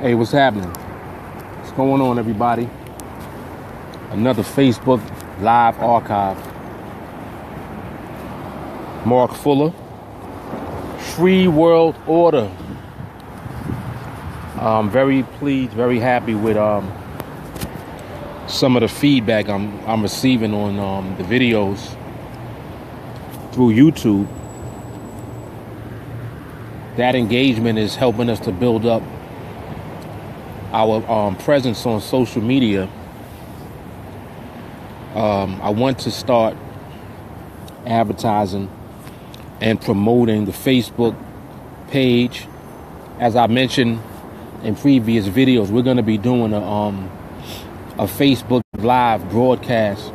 Hey, what's happening? What's going on, everybody? Another Facebook Live archive. Mark Fuller, FreeWorldOrder. I'm very pleased, very happy with some of the feedback I'm receiving on the videos through YouTube. That engagement is helping us to build up our presence on social media. I want to start advertising and promoting the Facebook page. As I mentioned in previous videos, we're going to be doing a Facebook Live broadcast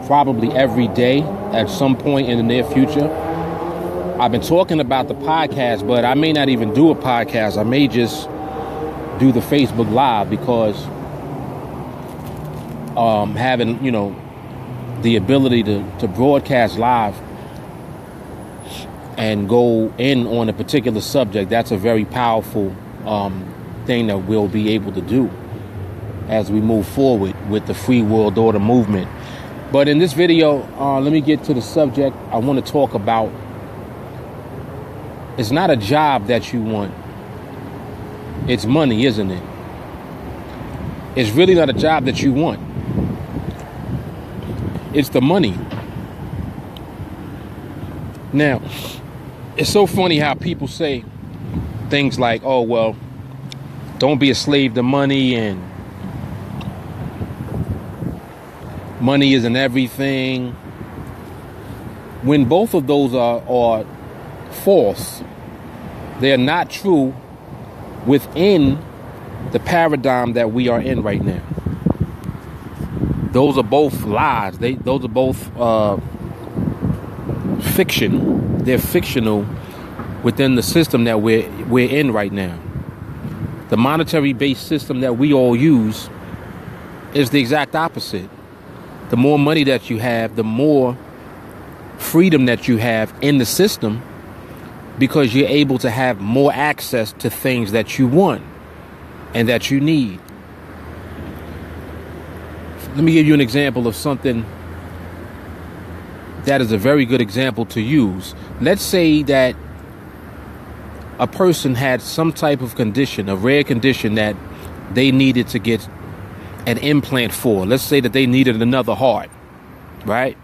probably every day at some point in the near future. I've been talking about the podcast, but I may not even do a podcast. I may just do the Facebook Live because having, the ability to broadcast live and go in on a particular subject, that's a very powerful thing that we'll be able to do as we move forward with the Free World Order movement. But in this video, let me get to the subject. I want to talk about, it's not a job that you want. It's money, isn't it? It's really not a job that you want. It's the money. Now, it's so funny how people say things like, oh, well, don't be a slave to money, and money isn't everything. When both of those are false, they are not true within the paradigm that we are in right now. Those are both lies. Those are both fiction. They're fictional within the system that we're in right now. The monetary-based system that we all use is the exact opposite. The more money that you have, the more freedom that you have in the system, because you're able to have more access to things that you want and that you need. Let me give you an example of something that is a very good example to use. Let's say that a person had some type of condition, a rare condition that they needed to get an implant for. Let's say that they needed another heart, right?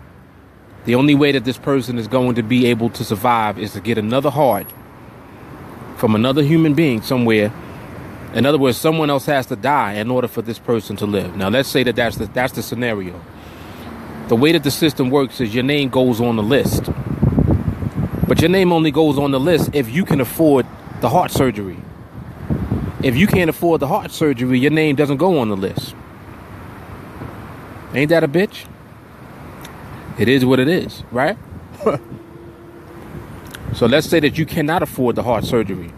The only way that this person is going to be able to survive is to get another heart from another human being somewhere. In other words, someone else has to die in order for this person to live. Now, let's say that that's the scenario. The way that the system works is your name goes on the list. But your name only goes on the list if you can afford the heart surgery. If you can't afford the heart surgery, your name doesn't go on the list. Ain't that a bitch? It is what it is, right? So let's say that you cannot afford the heart surgery.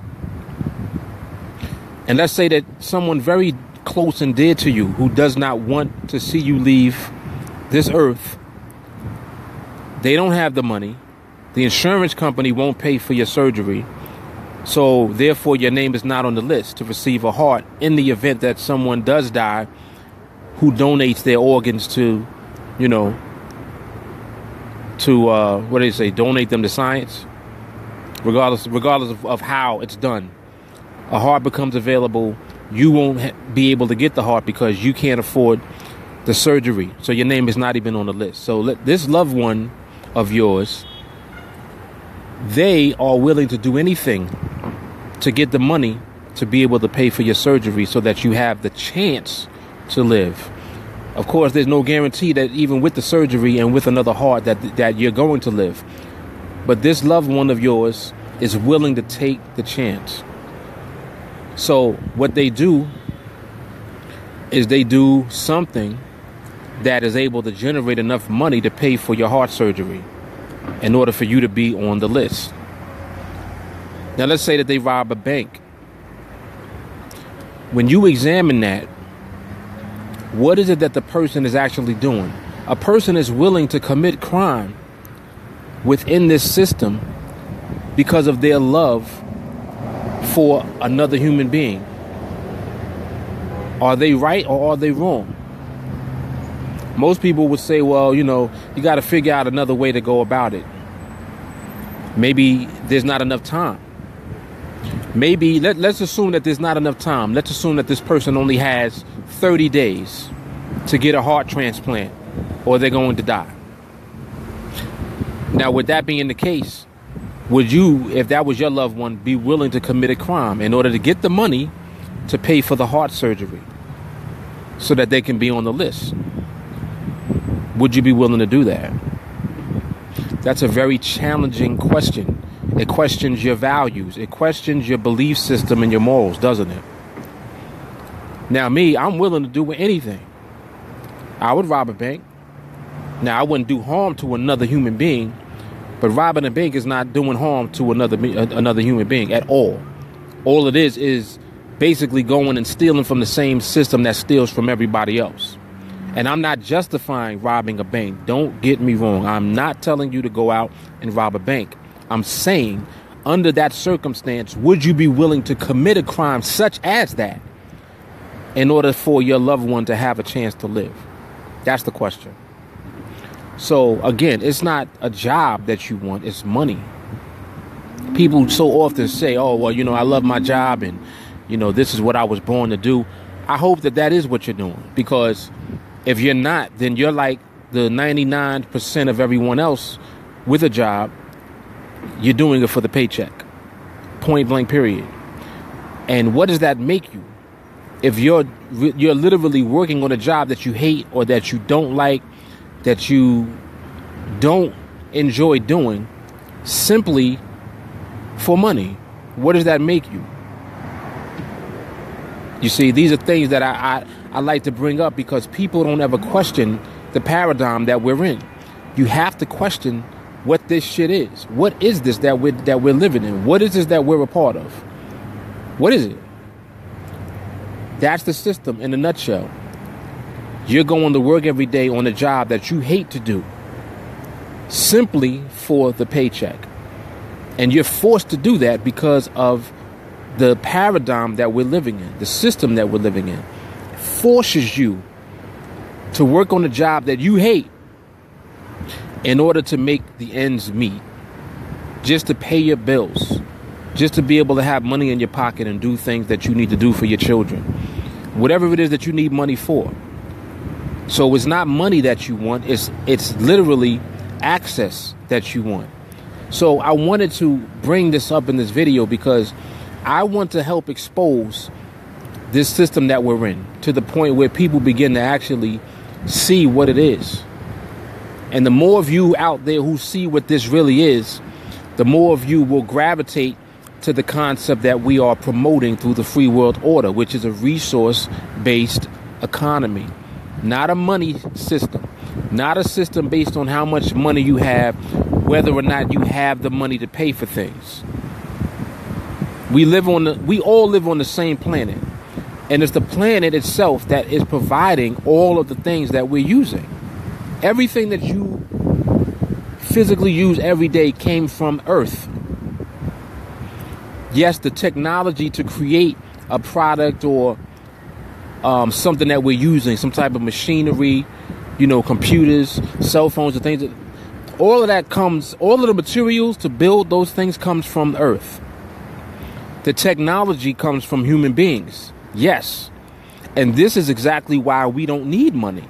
And let's say that someone very close and dear to you who does not want to see you leave this earth, they don't have the money. The insurance company won't pay for your surgery. So therefore, your name is not on the list to receive a heart in the event that someone does die who donates their organs to, what do they say, donate them to science, regardless of how it's done. A heart becomes available, you won't be able to get the heart because you can't afford the surgery. So your name is not even on the list. So this loved one of yours, they are willing to do anything to get the money to be able to pay for your surgery so that you have the chance to live. Of course, there's no guarantee that even with the surgery and with another heart that you're going to live. But this loved one of yours is willing to take the chance. So what they do is they do something that is able to generate enough money to pay for your heart surgery in order for you to be on the list. Now, let's say that they rob a bank. When you examine that, what is it that the person is actually doing? A person is willing to commit crime within this system because of their love for another human being. Are they right or are they wrong? Most people would say, well, you got to figure out another way to go about it. Maybe there's not enough time. Maybe let's assume that there's not enough time. Let's assume that this person only has 30 days to get a heart transplant or they're going to die. Now, with that being the case, would you, if that was your loved one, be willing to commit a crime in order to get the money to pay for the heart surgery so that they can be on the list? Would you be willing to do that? That's a very challenging question. It questions your values. It questions your belief system and your morals, doesn't it? Now, me, I'm willing to do anything. I would rob a bank. Now, I wouldn't do harm to another human being, but robbing a bank is not doing harm to another human being at all. All it is basically going and stealing from the same system that steals from everybody else. And I'm not justifying robbing a bank. Don't get me wrong. I'm not telling you to go out and rob a bank. I'm saying, under that circumstance, would you be willing to commit a crime such as that in order for your loved one to have a chance to live? That's the question. So, again, it's not a job that you want. It's money. People so often say, oh, well, I love my job and, this is what I was born to do. I hope that is what you're doing, because if you're not, then you're like the 99% of everyone else with a job. You're doing it for the paycheck. Point blank, period. And what does that make you? If you're literally working on a job that you hate or that you don't like, that you don't enjoy doing, simply for money, what does that make you? You see, these are things that I like to bring up because people don't ever question the paradigm that we're in. You have to question what this shit is. What is this that we're living in? What is this that we're a part of? What is it? That's the system in a nutshell. You're going to work every day on a job that you hate to do simply for the paycheck. And you're forced to do that because of the paradigm that we're living in, the system that we're living in. It forces you to work on a job that you hate in order to make the ends meet, just to pay your bills, just to be able to have money in your pocket and do things that you need to do for your children, whatever it is that you need money for. So it's not money that you want, it's literally access that you want. So I wanted to bring this up in this video because I want to help expose this system that we're in to the point where people begin to actually see what it is. And the more of you out there who see what this really is, the more of you will gravitate to the concept that we are promoting through the Free World Order, which is a resource-based economy, not a money system, not a system based on how much money you have, whether or not you have the money to pay for things. We all live on the same planet, and it's the planet itself that is providing all of the things that we're using. Everything that you physically use every day came from Earth. Yes, the technology to create a product or something that we're using, some type of machinery, computers, cell phones, and things. All of the materials to build those things comes from Earth. The technology comes from human beings. Yes. And this is exactly why we don't need money.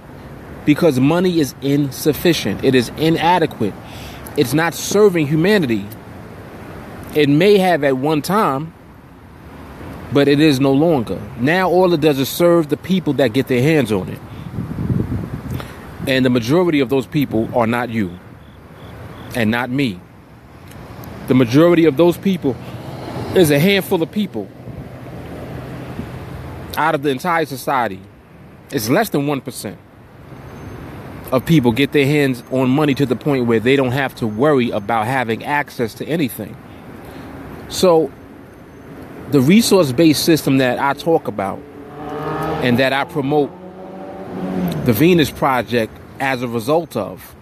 Because money is insufficient. It is inadequate. It's not serving humanity. It may have at one time, but it is no longer. Now all it does is serve the people that get their hands on it. And the majority of those people are not you and not me. The majority of those people is a handful of people out of the entire society. It's less than 1% of people get their hands on money to the point where they don't have to worry about having access to anything. So the resource-based system that I talk about and that I promote the Venus Project as a result of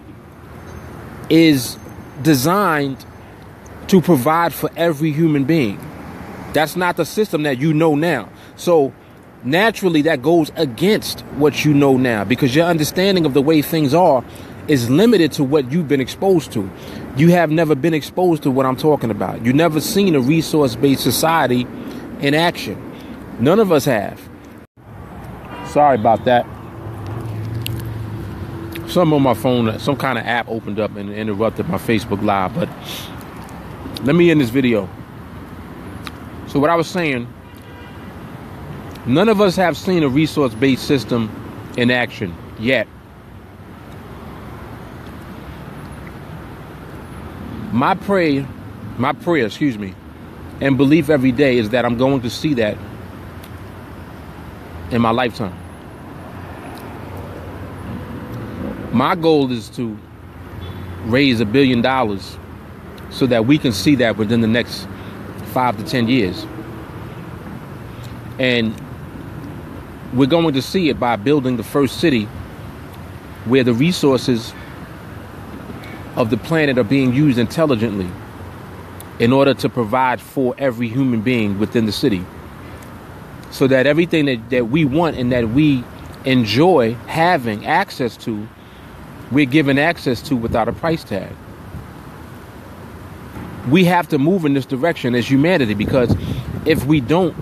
is designed to provide for every human being. That's not the system that you know now. So naturally that goes against what you know now, because your understanding of the way things are is limited to what you've been exposed to. You have never been exposed to what I'm talking about. You've never seen a resource-based society in action. None of us have. Sorry about that. Something on my phone, some kind of app opened up and interrupted my Facebook Live. But let me end this video. So what I was saying, none of us have seen a resource-based system in action yet. My prayer, and belief every day is that I'm going to see that in my lifetime. My goal is to raise $1 billion so that we can see that within the next 5 to 10 years. And we're going to see it by building the first city where the resources of the planet are being used intelligently in order to provide for every human being within the city, so that everything that we want and that we enjoy having access to, we're given access to without a price tag. We have to move in this direction as humanity, because if we don't,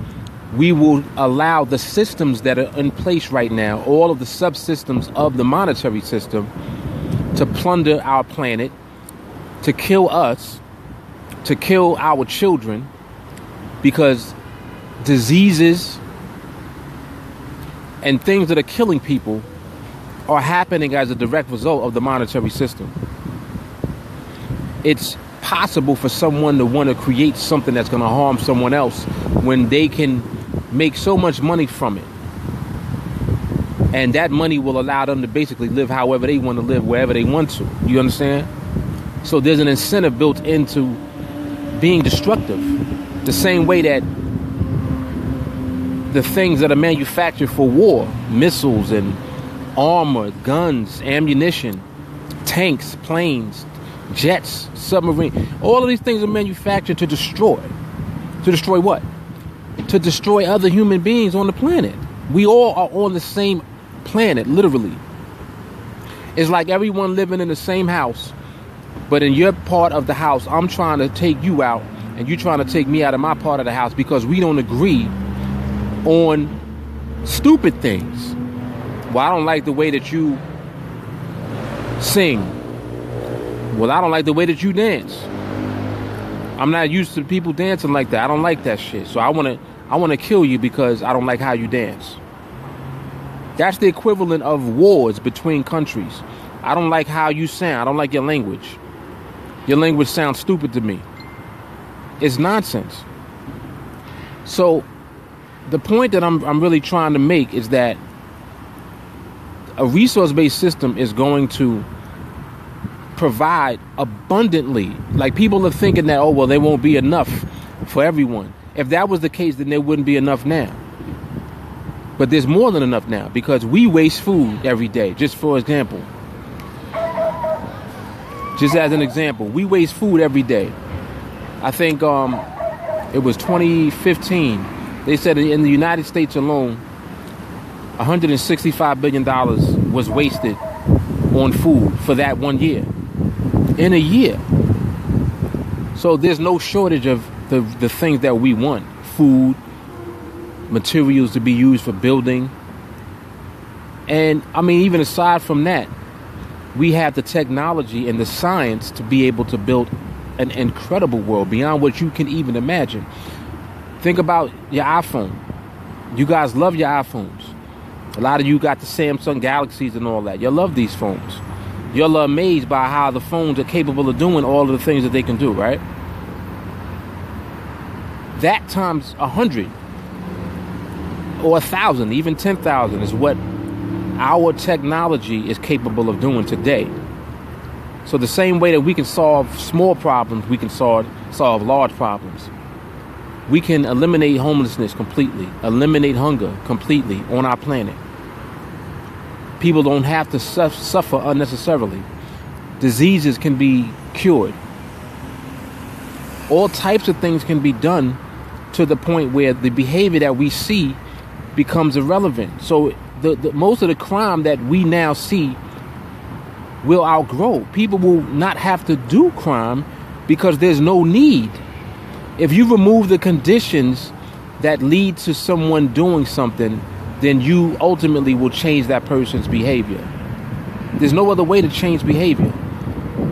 we will allow the systems that are in place right now, all of the subsystems of the monetary system, to plunder our planet, to kill us, to kill our children, because diseases and things that are killing people are happening as a direct result of the monetary system. It's possible for someone to want to create something that's going to harm someone else when they can make so much money from it. And that money will allow them to basically live however they want to live, wherever they want to. You understand? So there's an incentive built into being destructive. The same way that the things that are manufactured for war, missiles and armor, guns, ammunition, tanks, planes, jets, submarines, all of these things are manufactured to destroy. To destroy what? To destroy other human beings on the planet. We all are on the same planet, literally. It's like everyone living in the same house, but in your part of the house, I'm trying to take you out, and you're trying to take me out of my part of the house because we don't agree on stupid things. Well, I don't like the way that you sing. Well, I don't like the way that you dance. I'm not used to people dancing like that. I don't like that shit. So I want to kill you because I don't like how you dance. That's the equivalent of wars between countries. I don't like how you sound. I don't like your language. Your language sounds stupid to me. It's nonsense. So the point that I'm really trying to make is that a resource-based system is going to provide abundantly. Like, people are thinking that, oh, well, there won't be enough for everyone. If that was the case, then there wouldn't be enough now. But there's more than enough now, because we waste food every day. Just for example. Just as an example, we waste food every day. I think it was 2015. They said in the United States alone, $165 billion was wasted on food for that 1 year. In a year. So there's no shortage of the things that we want. Food, materials to be used for building. And I mean, even aside from that, we have the technology and the science to be able to build an incredible world beyond what you can even imagine. Think about your iPhone. You guys love your iPhones. A lot of you got the Samsung Galaxies and all that. You love these phones. You're amazed by how the phones are capable of doing all of the things that they can do, right? That times 100 or 1,000, even 10,000 is what our technology is capable of doing today. So the same way that we can solve small problems, we can solve large problems. We can eliminate homelessness completely, eliminate hunger completely on our planet. People don't have to suffer unnecessarily. Diseases can be cured. All types of things can be done to the point where the behavior that we see becomes irrelevant. So the most of the crime that we now see will outgrow. People will not have to do crime because there's no need. If you remove the conditions that lead to someone doing something, then you ultimately will change that person's behavior. There's no other way to change behavior.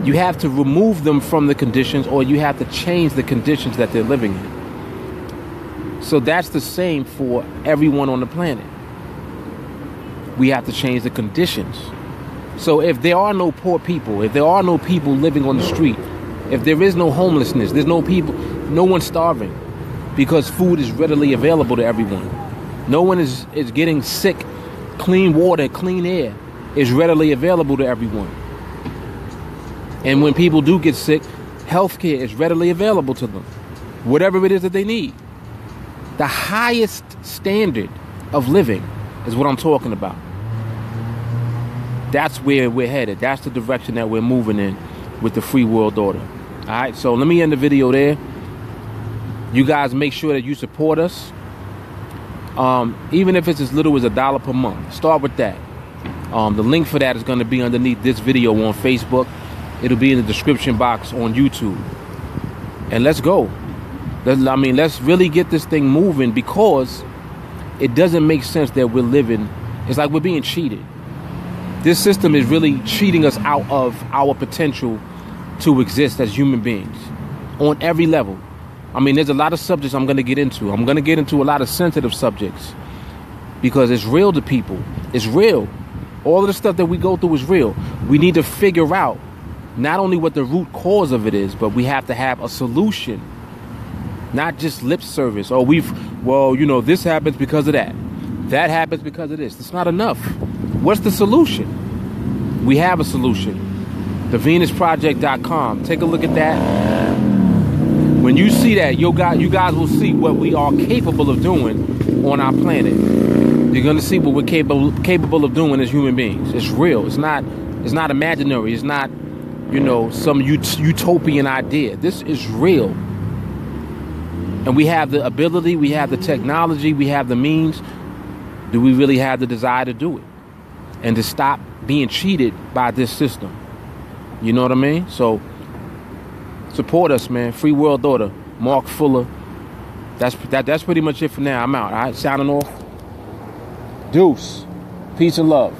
You have to remove them from the conditions, or you have to change the conditions that they're living in. So that's the same for everyone on the planet. We have to change the conditions. So if there are no poor people, if there are no people living on the street, if there is no homelessness, there's no people, no one's starving because food is readily available to everyone. No one is getting sick. Clean water, clean air is readily available to everyone. And when people do get sick, healthcare is readily available to them. Whatever it is that they need. The highest standard of living is what I'm talking about. That's where we're headed. That's the direction that we're moving in with the free world order. All right, so let me end the video there. You guys make sure that you support us. Even if it's as little as $1 per month. Start with that. The link for that is going to be underneath this video on Facebook. It'll be in the description box on YouTube. And let's go. Let's really get this thing moving, because it doesn't make sense that we're living. It's like we're being cheated. This system is really cheating us out of our potential to exist as human beings on every level. There's a lot of subjects I'm going to get into. I'm going to get into a lot of sensitive subjects because it's real to people. It's real. All of the stuff that we go through is real. We need to figure out not only what the root cause of it is, but we have to have a solution. Not just lip service. This happens because of that. That happens because of this. It's not enough. What's the solution? We have a solution. TheVenusProject.com. Take a look at that. When you see that, you guys will see what we are capable of doing on our planet. You're going to see what we're capable of doing as human beings. It's real. It's not imaginary. It's not, some utopian idea. This is real. And we have the ability, we have the technology, we have the means. Do we really have the desire to do it? And to stop being cheated by this system. You know what I mean? So support us, man. Free World Order. Mark Fuller. That's pretty much it for now. I'm out. All right, signing off. Deuce. Peace and love.